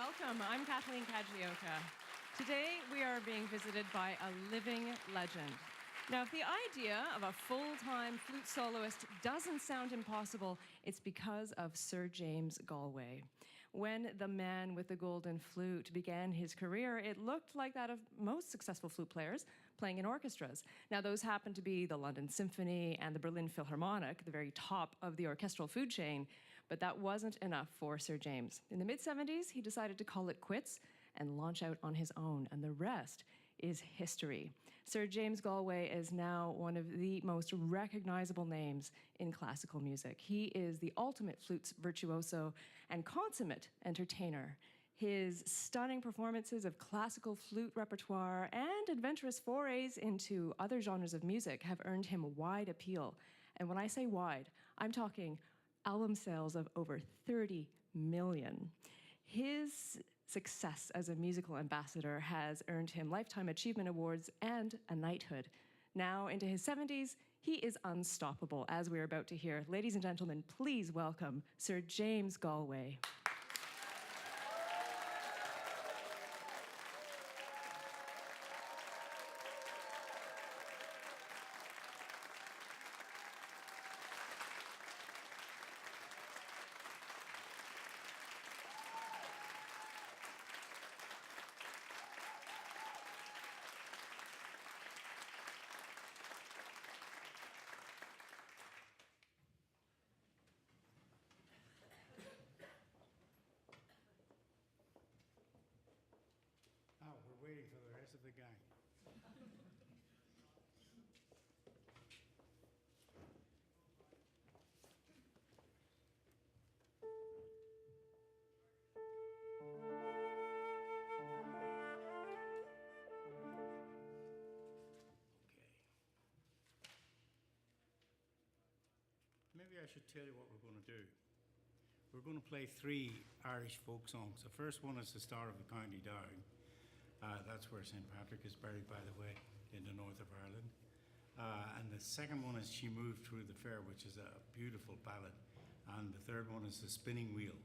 welcome. I'm Kathleen Kajioka. Today, we are being visited by a living legend. Now, if the idea of a full-time flute soloist doesn't sound impossible, it's because of Sir James Galway. When the man with the golden flute began his career, it looked like that of most successful flute players playing in orchestras. Now, those happen to be the London Symphony and the Berlin Philharmonic, the very top of the orchestral food chain, but that wasn't enough for Sir James. In the mid-70s, he decided to call it quits and launch out on his own, and the rest is history. Sir James Galway is now one of the most recognizable names in classical music. He is the ultimate flute virtuoso and consummate entertainer. His stunning performances of classical flute repertoire and adventurous forays into other genres of music have earned him wide appeal. And when I say wide, I'm talking album sales of over 30 million. His success as a musical ambassador has earned him Lifetime Achievement Awards and a knighthood. Now into his 70s, he is unstoppable, as we're about to hear. Ladies and gentlemen, please welcome Sir James Galway. Oh, we're waiting for the rest of the gang. Okay. Maybe I should tell you what we're going to do. We're going to play 3 Irish folk songs. The first one is the Star of the County Down. That's where St. Patrick is buried, by the way, in the north of Ireland. And the second one is She Moved Through the Fair, which is a beautiful ballad. And the third one is The Spinning Wheel.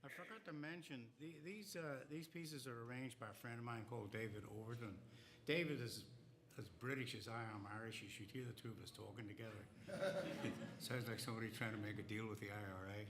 I forgot to mention, these pieces are arranged by a friend of mine called David Overton. David is as British as I am Irish, you should hear the two of us talking together. It sounds like somebody trying to make a deal with the IRA.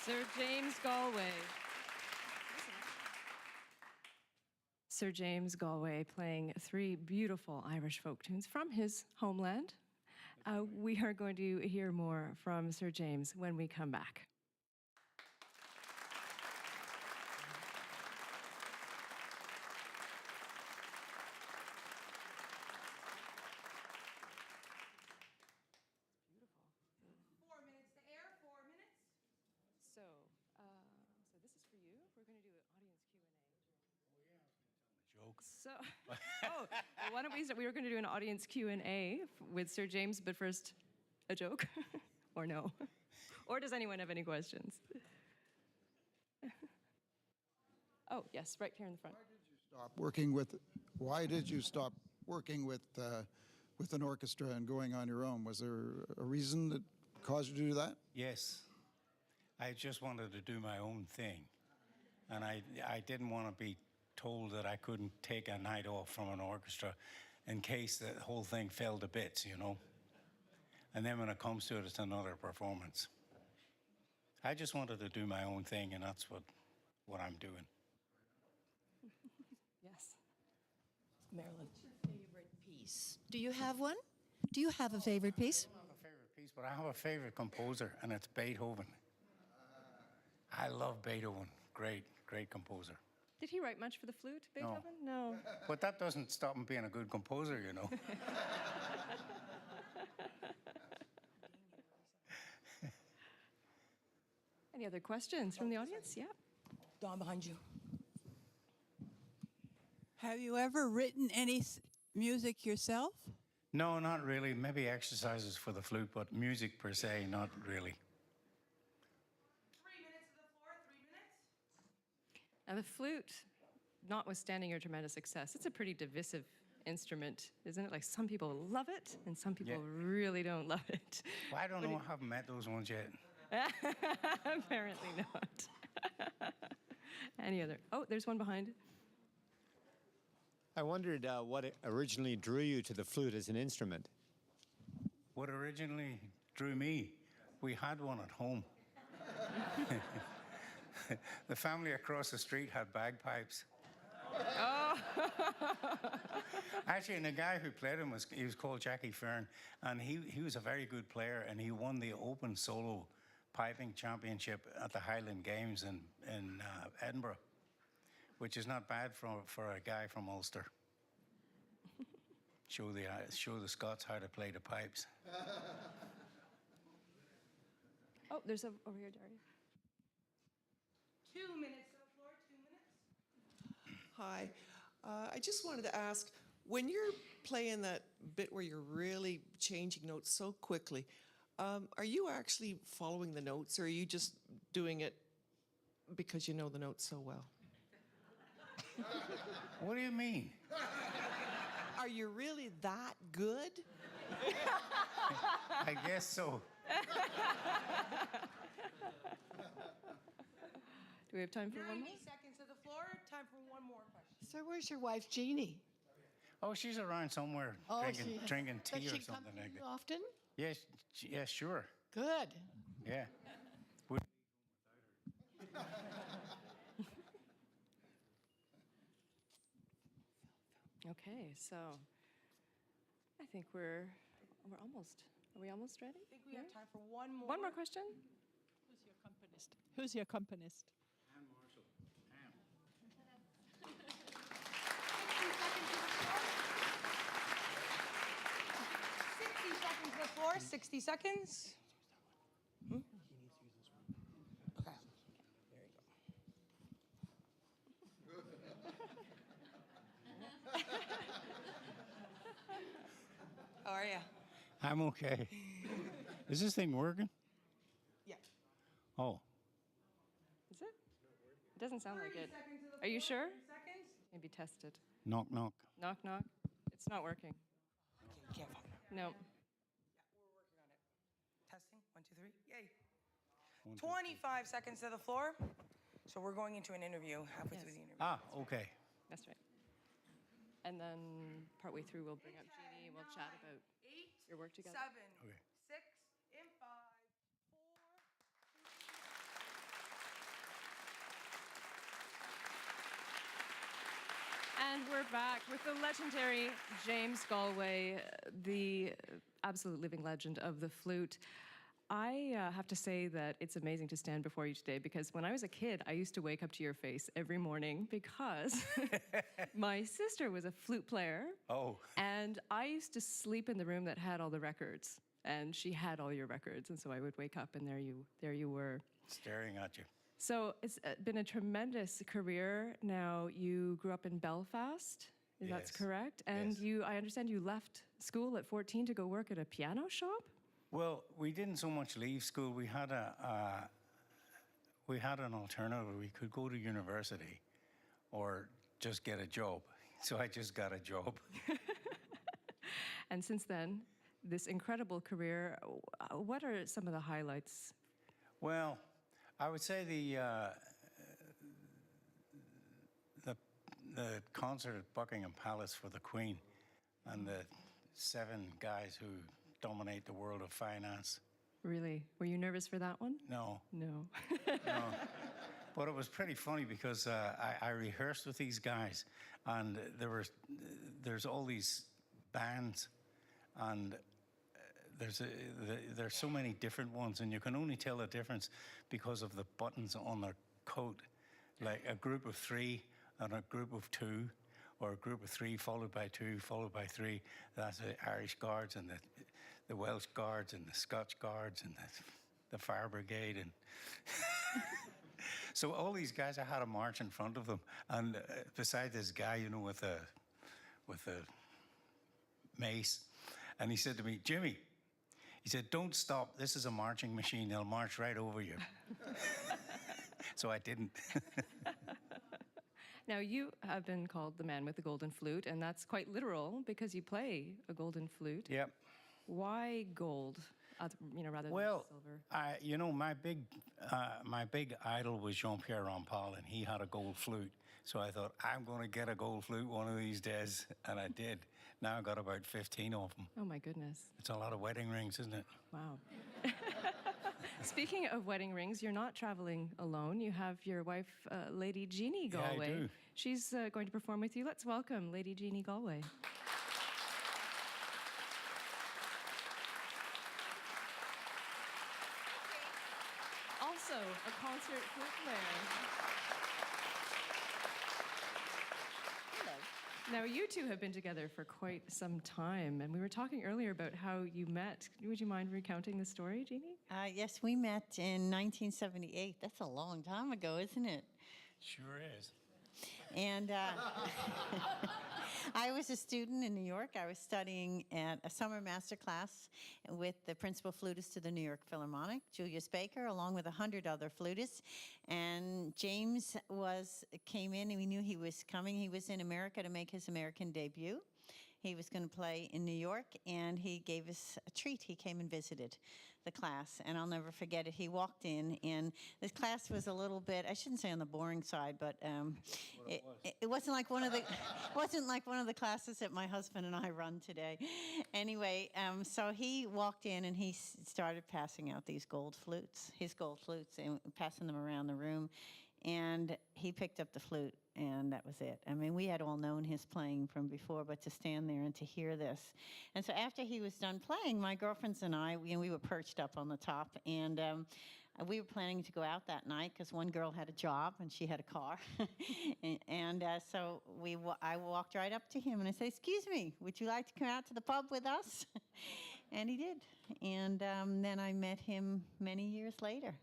Sir James Galway. Sir James Galway playing three beautiful Irish folk tunes from his homeland. We are going to hear more from Sir James when we come back. So, well, why don't we start? We were going to do an audience Q&A with Sir James, but first, a joke, or no? Or does anyone have any questions? Oh, yes, right here in the front. Why did you stop working with an orchestra and going on your own? Was there a reason that caused you to do that? Yes. I just wanted to do my own thing. And I didn't want to be told that I couldn't take a night off from an orchestra in case the whole thing fell to bits, you know. And then when it comes to it, it's another performance. I just wanted to do my own thing, and that's what I'm doing. Yes. Marilyn. What's your favorite piece? Do you have one? Do you have a favorite piece? I don't have a favorite piece, but I have a favorite composer, and it's Beethoven. I love Beethoven. Great, great composer. Did he write much for the flute, Beethoven? No. But that doesn't stop him being a good composer, you know. Any other questions from the audience? Yeah. Dawn behind you. Have you ever written any music yourself? No, not really. Maybe exercises for the flute, but music per se, not really. 3 minutes to the floor, 3 minutes. Now, the flute, notwithstanding your tremendous success, it's a pretty divisive instrument, isn't it? Like, some people love it, and some people really don't love it. Well, I don't know. I haven't met those ones yet. Apparently not. Any other? Oh, there's one behind. I wondered what originally drew you to the flute as an instrument. What originally drew me, we had one at home. The family across the street had bagpipes. Oh. Actually, and the guy who played him was called Jackie Fern, and he was a very good player, and he won the Open Solo Piping Championship at the Highland Games in Edinburgh, which is not bad for a guy from Ulster. Show the Scots how to play the pipes. Oh, there's over here, Daria. 2 minutes to the floor, 2 minutes. Hi. I just wanted to ask, when you're playing that bit where you're really changing notes so quickly, are you actually following the notes, or are you just doing it because you know the notes so well? What do you mean? Are you really that good? I guess so. Do we have time for one 90 more? seconds to the floor, time for one more question. So where's your wife, Jeannie? Oh, she's around somewhere drinking tea or something like that. Often? Yes, yes, sure. Good. Yeah. Okay, so I think we're almost. Are we almost ready? I think we have time for one more. One more question. Who's your accompanist? Who's your accompanist? Ann Marshall. Ann. 60 seconds to the floor, 60 seconds. Okay. There you go. How are you? I'm okay. Is this thing working? Yeah. Oh. Is it? It doesn't sound like 30 it. seconds to the Are you floor, sure? 30 seconds. Maybe test it. Knock, knock. Knock, knock. It's not working. Okay, can't find it. No. Yeah, we're working on it. Testing, 1, 2, 3, yay. 1, 2, 3. 25 seconds to the floor. So we're going into an interview, halfway through the interview. Ah, okay. That's right. And then partway through, we'll bring up Jeannie and we'll chat about 8, your work together. 7, Okay. 6, in 5, 4, 3, And we're back with the legendary James Galway, the absolute living legend of the flute. I have to say that it's amazing to stand before you today because when I was a kid, I used to wake up to your face every morning because my sister was a flute player. Oh. And I used to sleep in the room that had all the records. And she had all your records. And so I would wake up and there you were. Staring at you. So it's been a tremendous career. Now, you grew up in Belfast, if that's Yes. correct? And Yes. I understand you left school at 14 to go work at a piano shop? Well, we didn't so much leave school. We had an alternative. We could go to university or just get a job. So I just got a job. And since then, this incredible career, what are some of the highlights? Well, I would say the concert at Buckingham Palace for the Queen and the 7 guys who dominate the world of finance. Really? Were you nervous for that one? No. No. No. But it was pretty funny because I rehearsed with these guys, and there's all these bands, and there's so many different ones, and you can only tell the difference because of the buttons on their coat, like a group of 3 and a group of 2, or a group of 3 followed by 2 followed by 3. That's the Irish Guards and the Welsh Guards and the Scotch Guards and the Fire Brigade and. So all these guys, I had a march in front of them, and beside this guy, with a mace, and he said to me, "Jimmy," he said, "don't stop. This is a marching machine. They'll march right over you." So I didn't. Now, you have been called the man with the golden flute, and that's quite literal because you play a golden flute. Yep. Why gold, rather Well, than silver? my big idol was Jean-Pierre Rampal, and he had a gold flute. So I thought, I'm going to get a gold flute one of these days, and I did. Now I've got about 15 of them. Oh, my goodness. It's a lot of wedding rings, isn't it? Wow. Speaking of wedding rings, you're not traveling alone. You have your wife, Lady Jeannie Galway. Yeah, I do. She's going to perform with you. Let's welcome Lady Jeannie Galway. Also, a concert flute player. Now, you two have been together for quite some time, and we were talking earlier about how you met. Would you mind recounting the story, Jeannie? Yes, we met in 1978. That's a long time ago, isn't it? Sure is. And I was a student in New York. I was studying at a summer master class with the principal flutist of the New York Philharmonic, Julius Baker, along with 100 other flutists. And James came in, and we knew he was coming. He was in America to make his American debut. He was going to play in New York, and he gave us a treat. He came and visited the class, and I'll never forget it. He walked in, and this class was a little bit, I shouldn't say on the boring side, but it wasn't like one of the classes that my husband and I run today. Anyway, so he walked in, and he started passing out his gold flutes, and passing them around the room. And he picked up the flute, and that was it. I mean, we had all known his playing from before, but to stand there and to hear this. And so after he was done playing, my girlfriends and I, we were perched up on the top, and we were planning to go out that night because one girl had a job and she had a car. So I walked right up to him, and I said, "Excuse me, would you like to come out to the pub with us?" And he did. And then I met him many years later.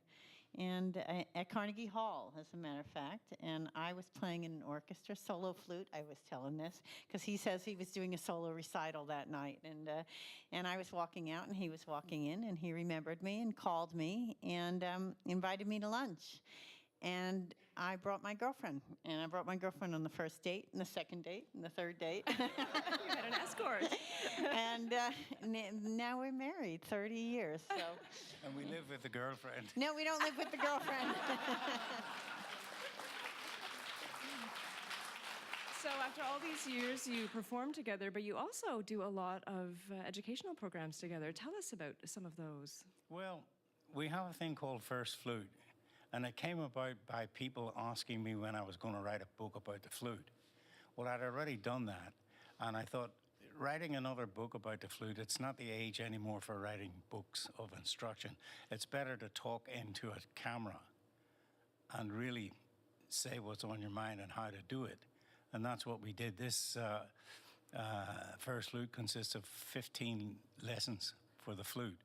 And at Carnegie Hall, as a matter of fact, and I was playing in an orchestra, solo flute. I was telling this because he says he was doing a solo recital that night, and I was walking out, and he was walking in, and he remembered me and called me and invited me to lunch. And I brought my girlfriend, and I brought my girlfriend on the first date, and the second date, and the third date. You had an escort. And now we're married, 30 years. So. And we live with the girlfriend. No, we don't live with the girlfriend. So after all these years, you perform together, but you also do a lot of educational programs together. Tell us about some of those. Well, we have a thing called First Flute. And it came about by people asking me when I was going to write a book about the flute. Well, I'd already done that, and I thought, writing another book about the flute, it's not the age anymore for writing books of instruction. It's better to talk into a camera and really say what's on your mind and how to do it. And that's what we did. This first flute consists of 15 lessons for the flute.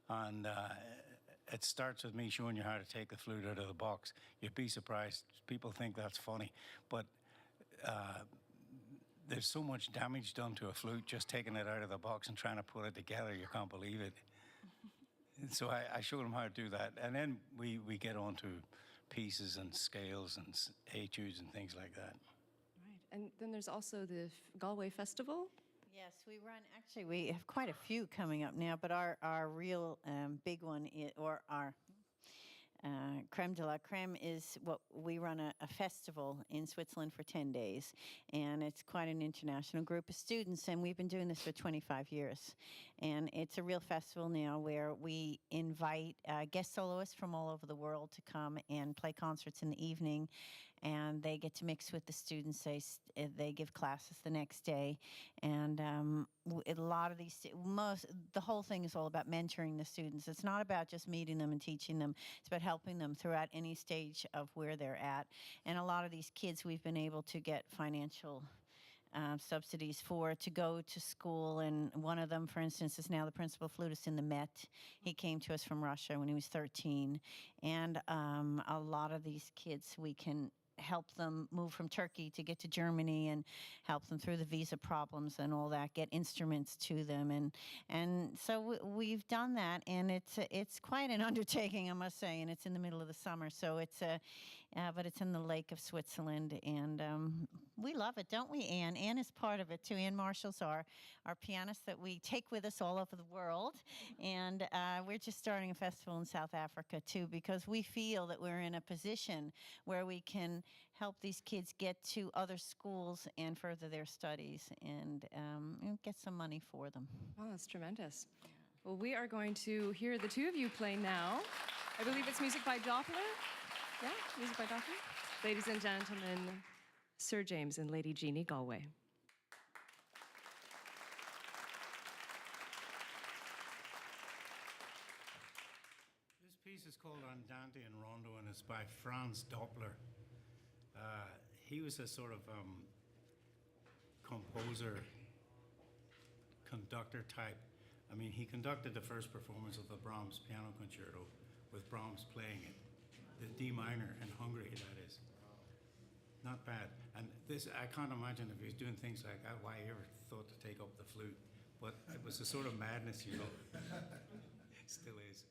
And it starts with me showing you how to take the flute out of the box. You'd be surprised. People think that's funny. But there's so much damage done to a flute just taking it out of the box and trying to put it together. You can't believe it. And so I showed them how to do that. And then we get on to pieces and scales and etudes and things like that. Right. And then there's also the Galway Festival. Yes, actually, we have quite a few coming up now, but our real big one, or our creme de la creme, is what we run a festival in Switzerland for 10 days. And it's quite an international group of students, and we've been doing this for 25 years. And it's a real festival now where we invite guest soloists from all over the world to come and play concerts in the evening. And they get to mix with the students. They give classes the next day, and a lot of the whole thing is all about mentoring the students. It's not about just meeting them and teaching them. It's about helping them throughout any stage of where they're at. And a lot of these kids, we've been able to get financial subsidies for to go to school. And one of them, for instance, is now the principal flutist in the Met. He came to us from Russia when he was 13. And a lot of these kids, we can help them move from Turkey to get to Germany and help them through the visa problems and all that, get instruments to them. And so we've done that, and it's quite an undertaking, I must say, and it's in the middle of the summer. So but it's in the lake of Switzerland, and we love it, don't we, Anne? Anne is part of it, too. Anne Marshall's our pianist that we take with us all over the world, and we're just starting a festival in South Africa, too, because we feel that we're in a position where we can help these kids get to other schools and further their studies and get some money for them. Oh, that's tremendous. Well, we are going to hear the two of you play now. I believe it's music by Doppler. Yeah, music by Doppler. Ladies and gentlemen, Sir James and Lady Jeannie Galway. This piece is called Andante and Rondo, and it's by Franz Doppler. He was a sort of composer, conductor type. I mean, he conducted the first performance of the Brahms piano concerto with Brahms playing it. The D minor in Hungary, that is. Not bad. And this, I can't imagine if he was doing things like that, why he ever thought to take up the flute. But it was a sort of madness, you know. Still is.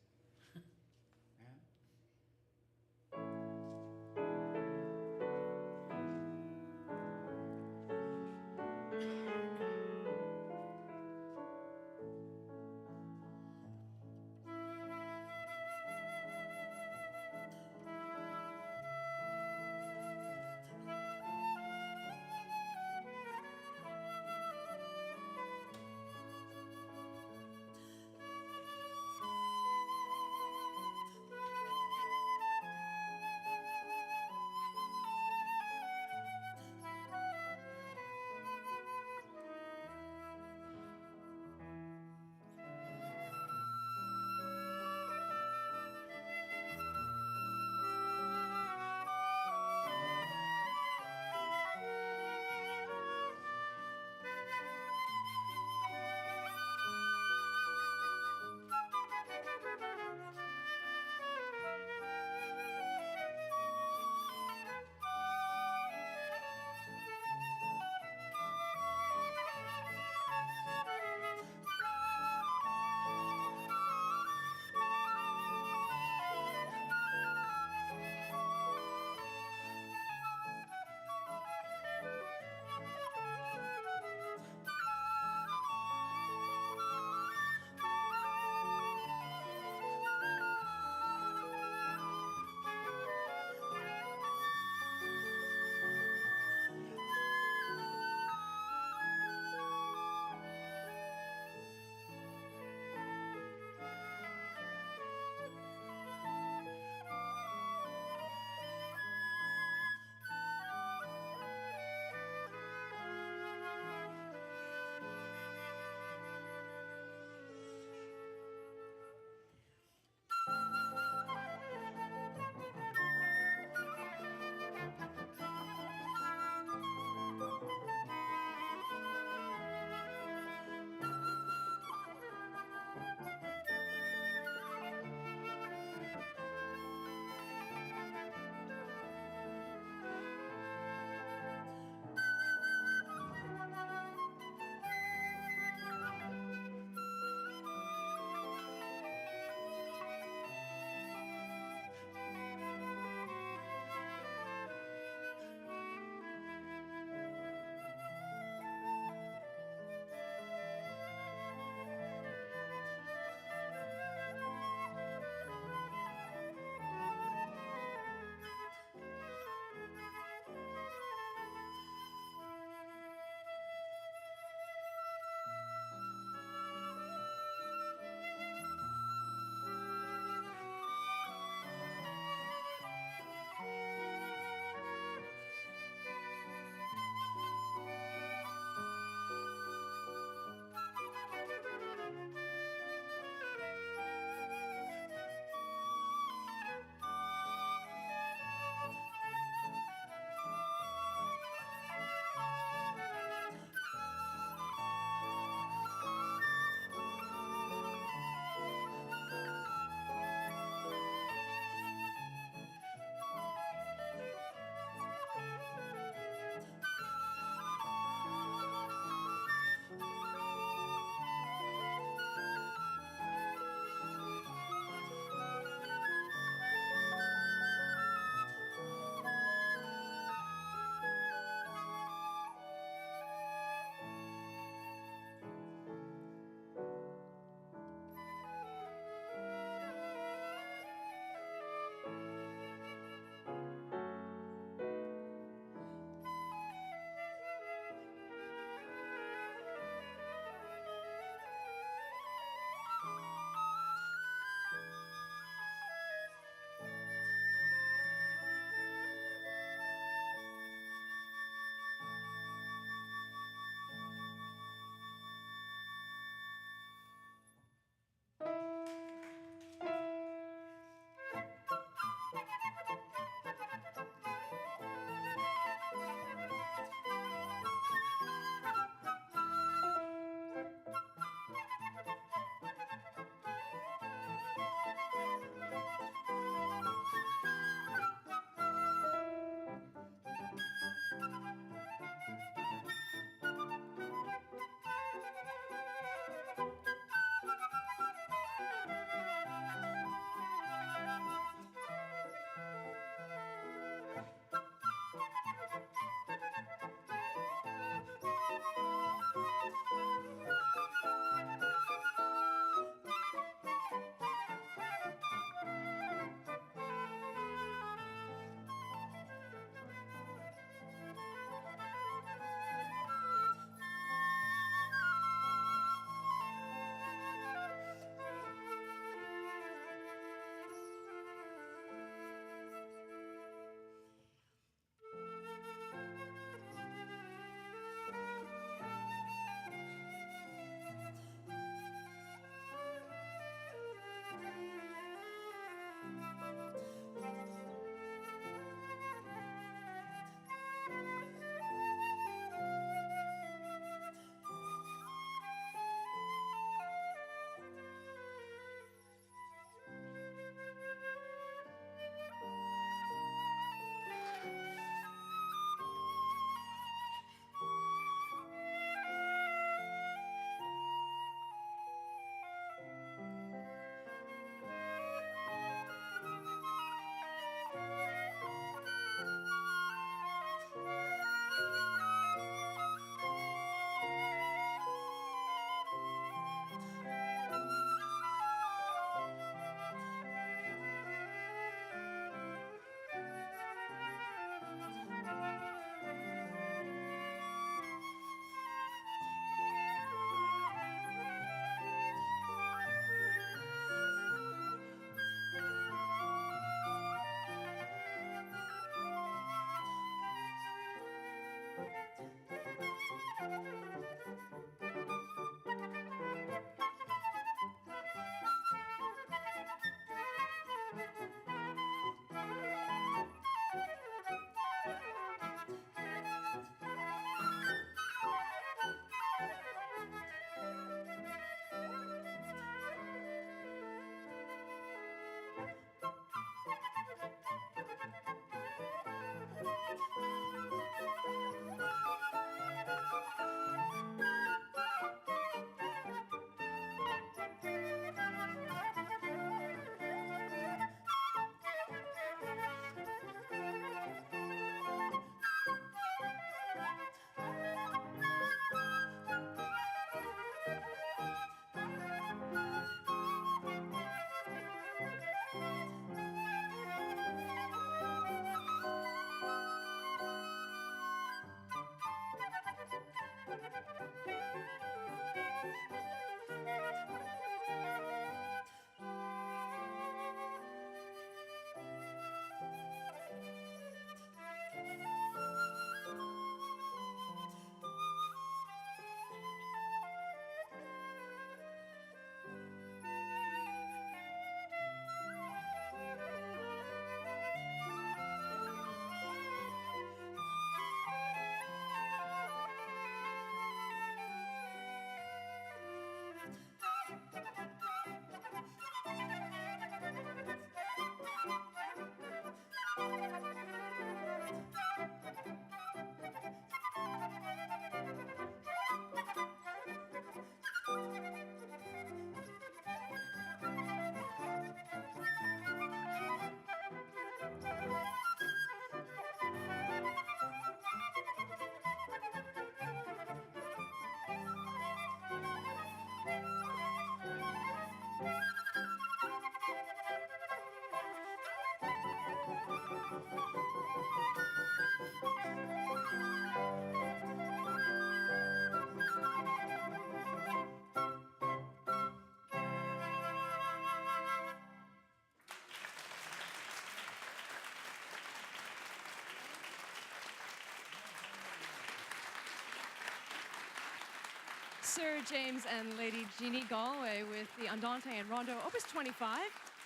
Sir James and Lady Jeannie Galway with the Andante and Rondo, Opus 25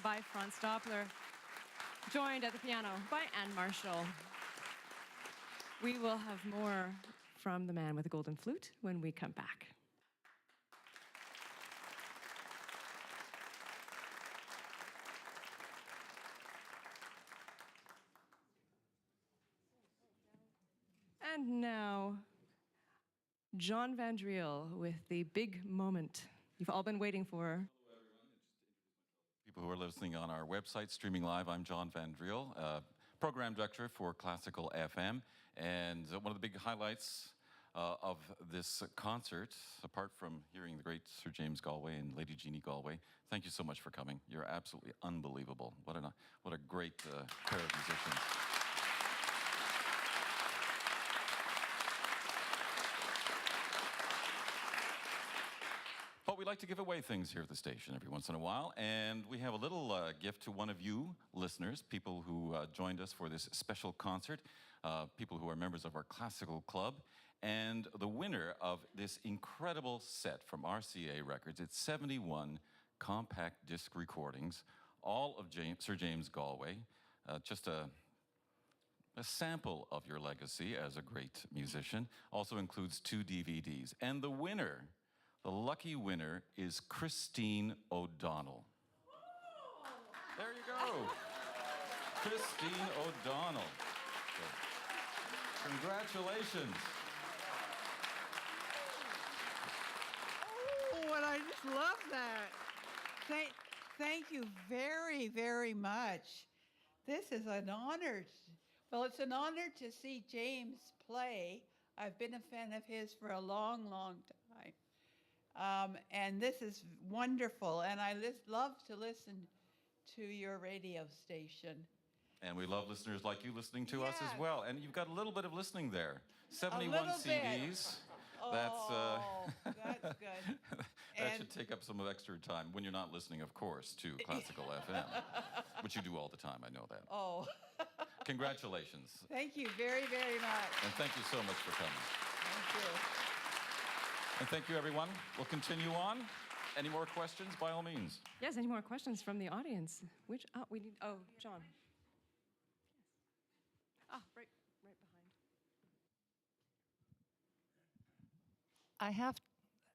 by Franz Doppler, joined at the piano by Anne Marshall. We will have more from the man with the golden flute when we come back. And now, John Van Driel with the big moment you've all been waiting for. People who are listening on our website, streaming live, I'm John Van Driel, program director for Classical FM. And one of the big highlights of this concert, apart from hearing the great Sir James Galway and Lady Jeannie Galway, thank you so much for coming. You're absolutely unbelievable. What a great pair of musicians. But we like to give away things here at the station every once in a while, and we have a little gift to one of you listeners, people who joined us for this special concert, people who are members of our classical club, and the winner of this incredible set from RCA Records. It's 71 compact disc recordings, all of Sir James Galway, just a sample of your legacy as a great musician. Also includes 2 DVDs, and the winner, the lucky winner, is Christine O'Donnell. There you go. Christine O'Donnell. Congratulations. Oh, and I just love that. Thank you very, very much. This is an honor. Well, it's an honor to see James play. I've been a fan of his for a long, long time. And this is wonderful, and I love to listen to your radio station. And we love listeners like you listening to us as well. And you've got a little bit of listening there. 71 little CDs. Oh, that's good. That should take up some extra time when you're not listening, of course, to Classical FM, which you do all the time. I know that. Oh. Congratulations. Thank you very, very much. And thank you so much for coming. Thank you. And thank you, everyone. We'll continue on. Any more questions, by all means? Yes, any more questions from the audience? John. Right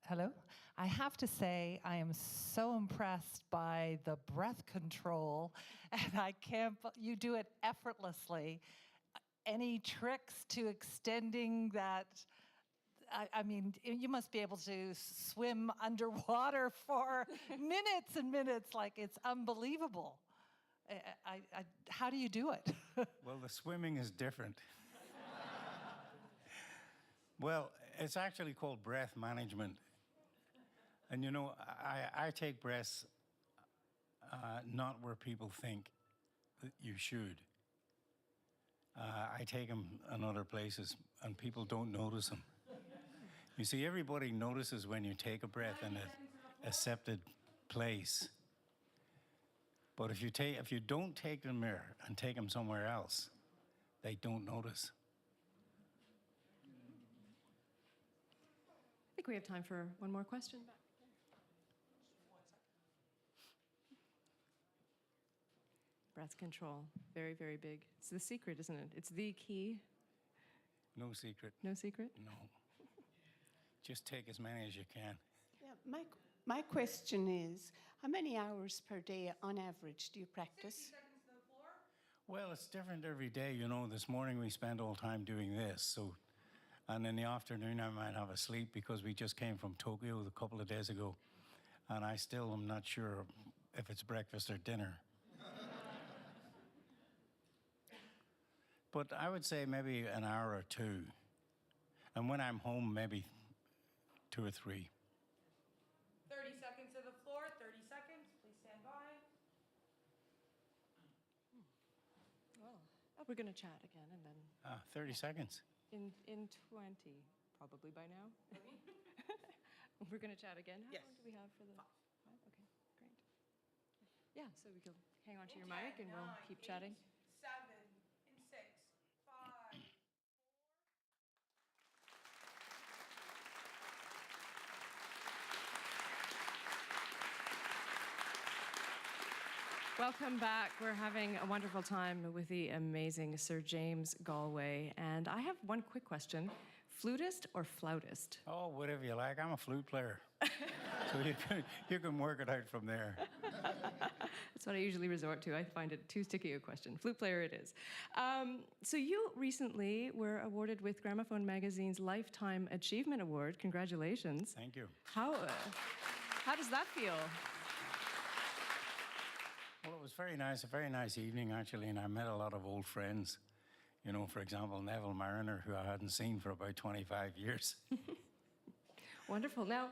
behind. I have to say, I am so impressed by the breath control, and you do it effortlessly. Any tricks to extending that? I mean, you must be able to swim underwater for minutes and minutes. Like, it's unbelievable. How do you do it? Well, the swimming is different. Well, it's actually called breath management. And you know, I take breaths not where people think that you should. I take them in other places, and people don't notice them. You see, everybody notices when you take a breath in a accepted place. But if you don't take them there and take them somewhere else, they don't notice. I think we have time for one more question. Breath control, very, very big. It's the secret, isn't it? It's the key. No secret. No secret? No. Just take as many as you can. Yeah, my question is, how many hours per day on average do you practice? 60 seconds to the floor. Well, it's different every day. You know, this morning we spent all time doing this. And in the afternoon I might have a sleep because we just came from Tokyo a couple of days ago. And I still am not sure if it's breakfast or dinner. But I would say maybe an hour or 2. And when I'm home, maybe 2 or 3. 30 seconds to the floor, 30 seconds. Please stand by. We're going to chat again, and then 30 seconds. in 20, probably by now. We're going to chat again. How long do we have for the 5? Okay, great. Yeah, so we can hang on to your mic, and we'll keep chatting. 7, and 6, 5. Welcome back. We're having a wonderful time with the amazing Sir James Galway. And I have one quick question. Flutist or flautist? Oh, whatever you like. I'm a flute player. So you can work it out from there. That's what I usually resort to. I find it too sticky a question. Flute player it is. So you recently were awarded with Gramophone Magazine's Lifetime Achievement Award. Congratulations. Thank you. How does that feel? Well, it was very nice, a very nice evening, actually, and I met a lot of old friends. You know, for example, Neville Mariner, who I hadn't seen for about 25 years. Wonderful. Now,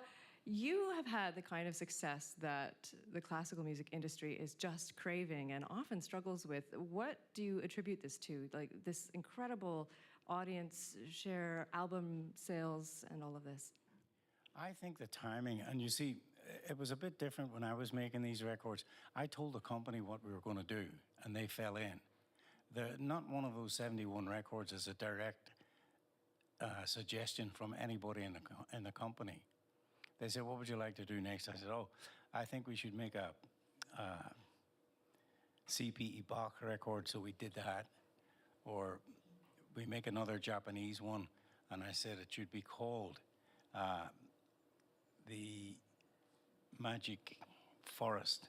you have had the kind of success that the classical music industry is just craving and often struggles with. What do you attribute this to? Like this incredible audience share, album sales, and all of this? I think the timing, and you see, it was a bit different when I was making these records. I told the company what we were going to do, and they fell in. Not one of those 71 records is a direct suggestion from anybody in the company. They said, what would you like to do next? I said, oh, I think we should make a CPE Bach record, so we did that. Or we make another Japanese one, and I said it should be called the Magic Forest,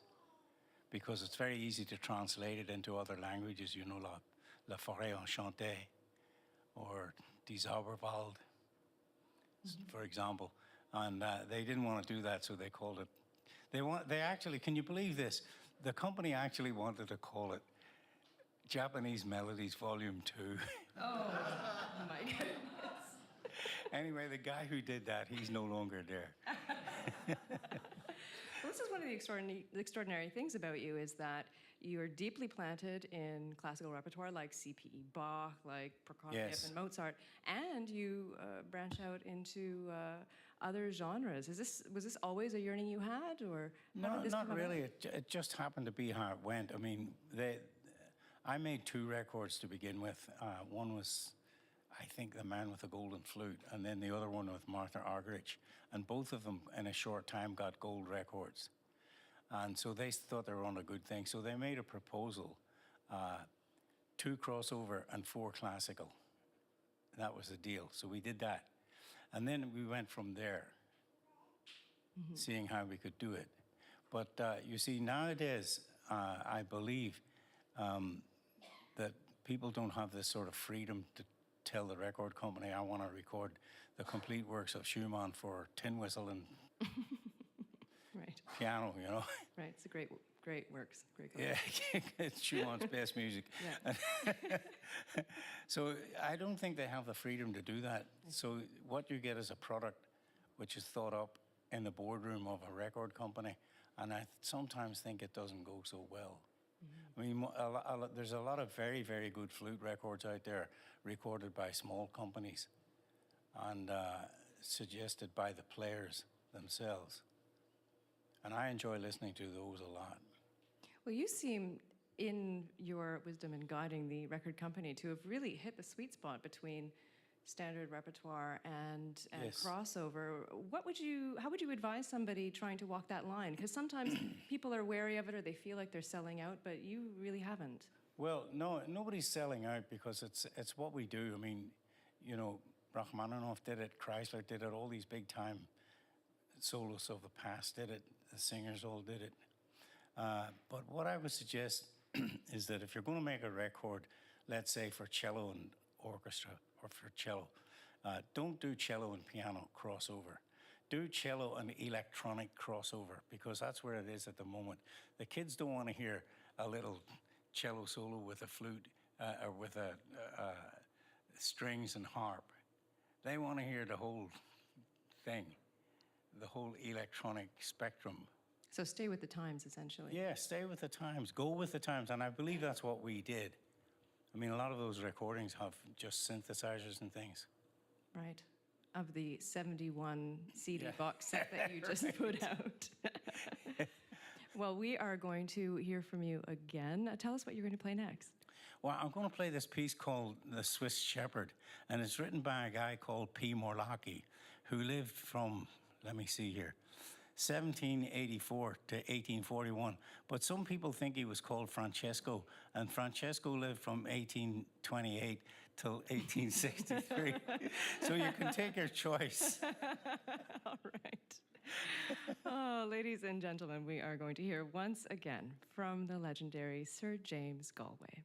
because it's very easy to translate it into other languages, you know, La Forêt Enchantée or Die Zauberwald, for example. And they didn't want to do that, so they called it. They actually, can you believe this? The company actually wanted to call it Japanese Melodies Volume 2. Oh, my goodness. Anyway, the guy who did that, he's no longer there. Well, this is one of the extraordinary things about you is that you're deeply planted in classical repertoire like CPE Bach, like Prokofiev Yes. and Mozart, and you branch out into other genres. Was this always a yearning you had, or how No, did this not come really. about? It just happened to be how it went. I mean, I made 2 records to begin with. One was, I think, The Man with the Golden Flute, and then the other one with Martha Argerich. And both of them, in a short time, got gold records. And so they thought they were on a good thing. So they made a proposal, 2 crossover and 4 classical. That was the deal. So we did that. And then we went from there, seeing how we could do it. But you see, nowadays, I believe that people don't have this sort of freedom to tell the record company, I want to record the complete works of Schumann for tin whistle and Right. piano, you know? Right. It's a great works. Great. Yeah, it's Schumann's best music. Yeah. So I don't think they have the freedom to do that. So what you get is a product which is thought up in the boardroom of a record company, and I sometimes think it doesn't go so well. I mean, there's a lot of very, very good flute records out there recorded by small companies and suggested by the players themselves. And I enjoy listening to those a lot. Well, you seem, in your wisdom in guiding the record company, to have really hit the sweet spot between standard repertoire and Yes. crossover. How would you advise somebody trying to walk that line? Because sometimes people are wary of it or they feel like they're selling out, but you really haven't. Well, no, nobody's selling out because it's what we do. I mean, you know, Rachmaninoff did it, Chrysler did it, all these big time soloists of the past did it, the singers all did it. But what I would suggest is that if you're going to make a record, let's say for cello and orchestra or for cello, don't do cello and piano crossover. Do cello and electronic crossover, because that's where it is at the moment. The kids don't want to hear a little cello solo with a flute or with a strings and harp. They want to hear the whole thing, the whole electronic spectrum. So stay with the times, essentially. Yeah, stay with the times, go with the times, and I believe that's what we did. I mean, a lot of those recordings have just synthesizers and things. Right. Of the 71 CD Yeah. box set that you just put out. Well, we are going to hear from you again. Tell us what you're going to play next. Well, I'm going to play this piece called The Swiss Shepherd, and it's written by a guy called P. Morlacchi, who lived from, let me see here, 1784 to 1841. But some people think he was called Francesco, and Francesco lived from 1828 till 1863. So you can take your choice. All right. Oh, ladies and gentlemen, we are going to hear once again from the legendary Sir James Galway.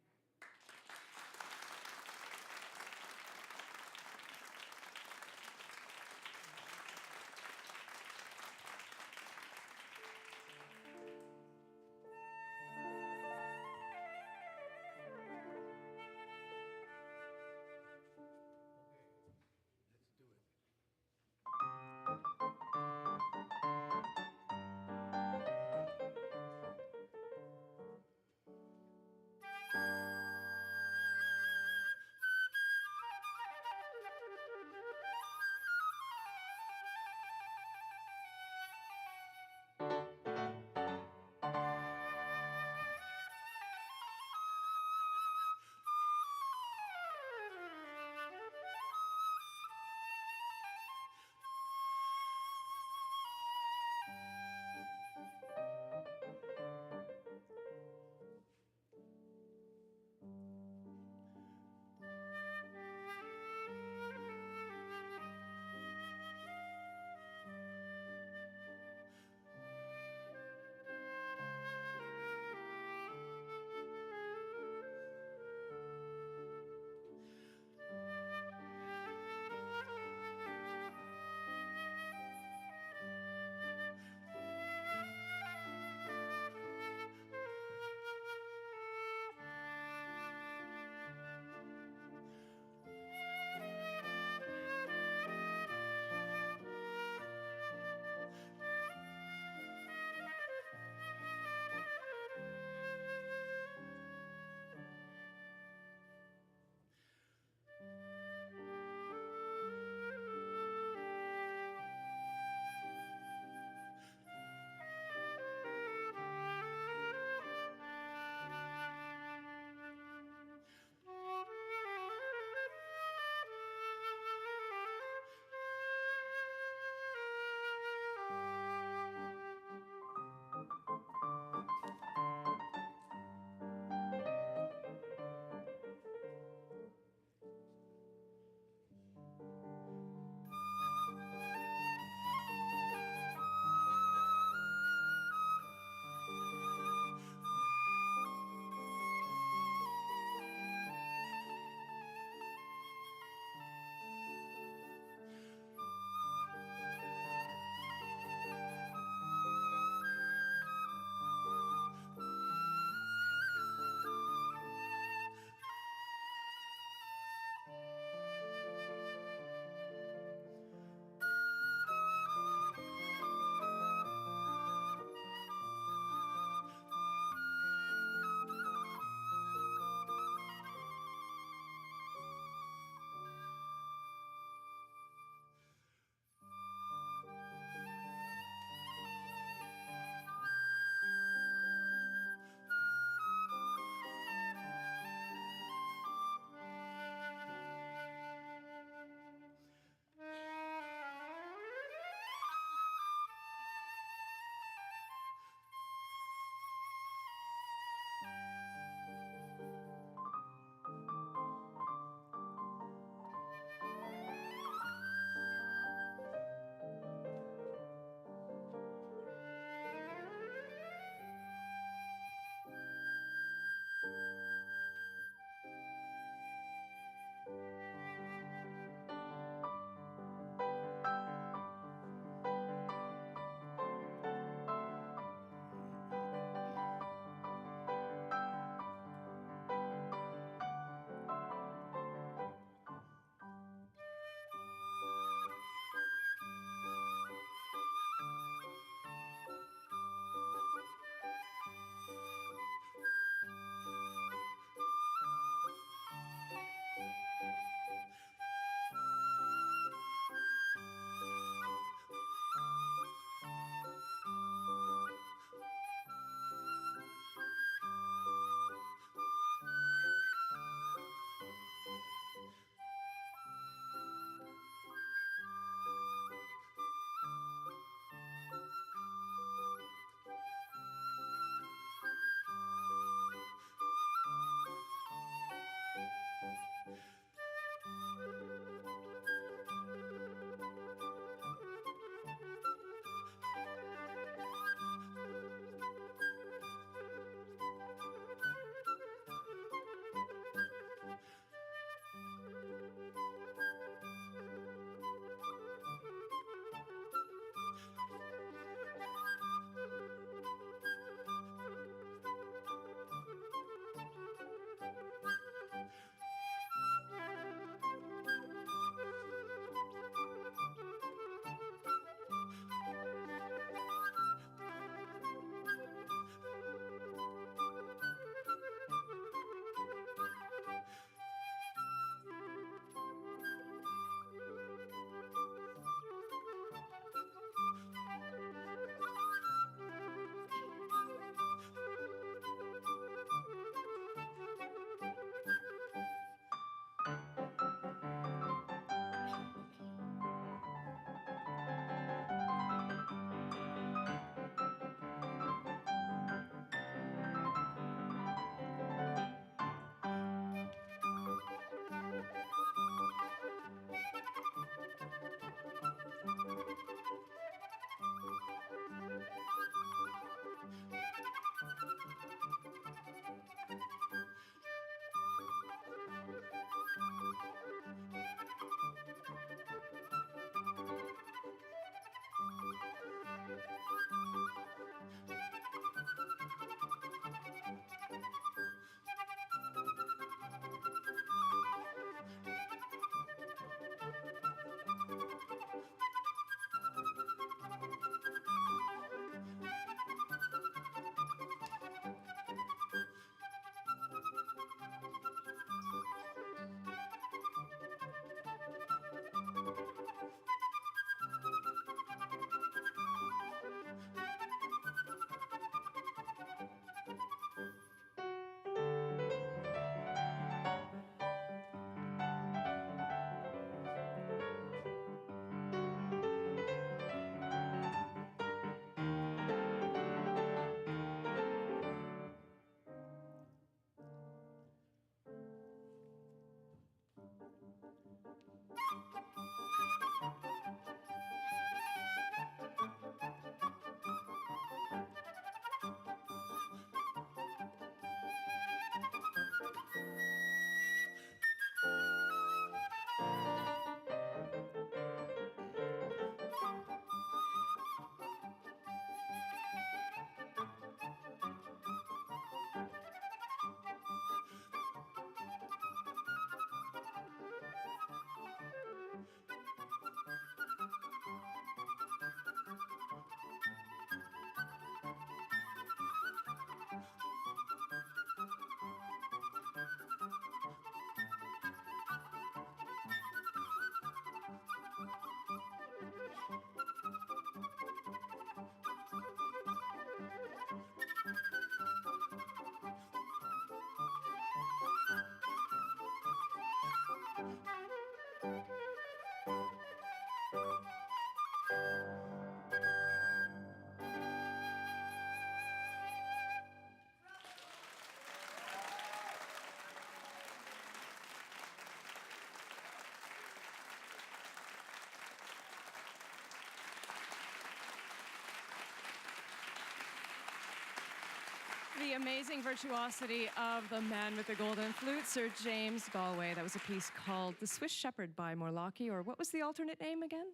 the amazing virtuosity of the man with the golden flute, Sir James Galway. That was a piece called The Swiss Shepherd by Morlocchi, or what was the alternate name again?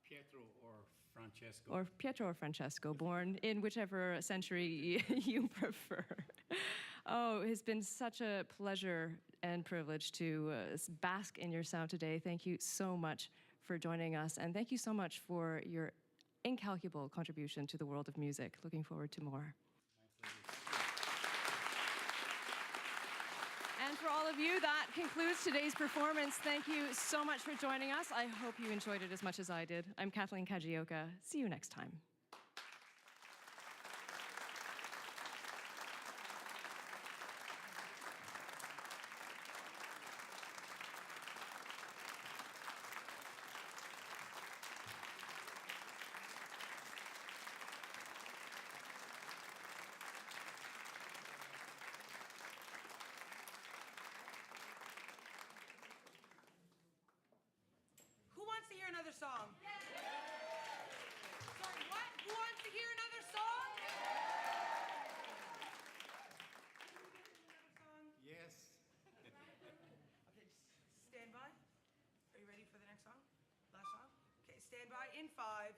Pietro or Francesco. Or Pietro or Francesco, born in whichever century you prefer. Oh, it's been such a pleasure and privilege to bask in your sound today. Thank you so much for joining us, and thank you so much for your incalculable contribution to the world of music. Looking forward to more. And for all of you, that concludes today's performance. Thank you so much for joining us. I hope you enjoyed it as much as I did. I'm Kathleen Kajioka. See you next time. Who wants to hear another song? Sorry, what? Who wants to hear another song? Yes. Okay, just stand by. Are you ready for the next song? Last song? Okay, stand by in 5,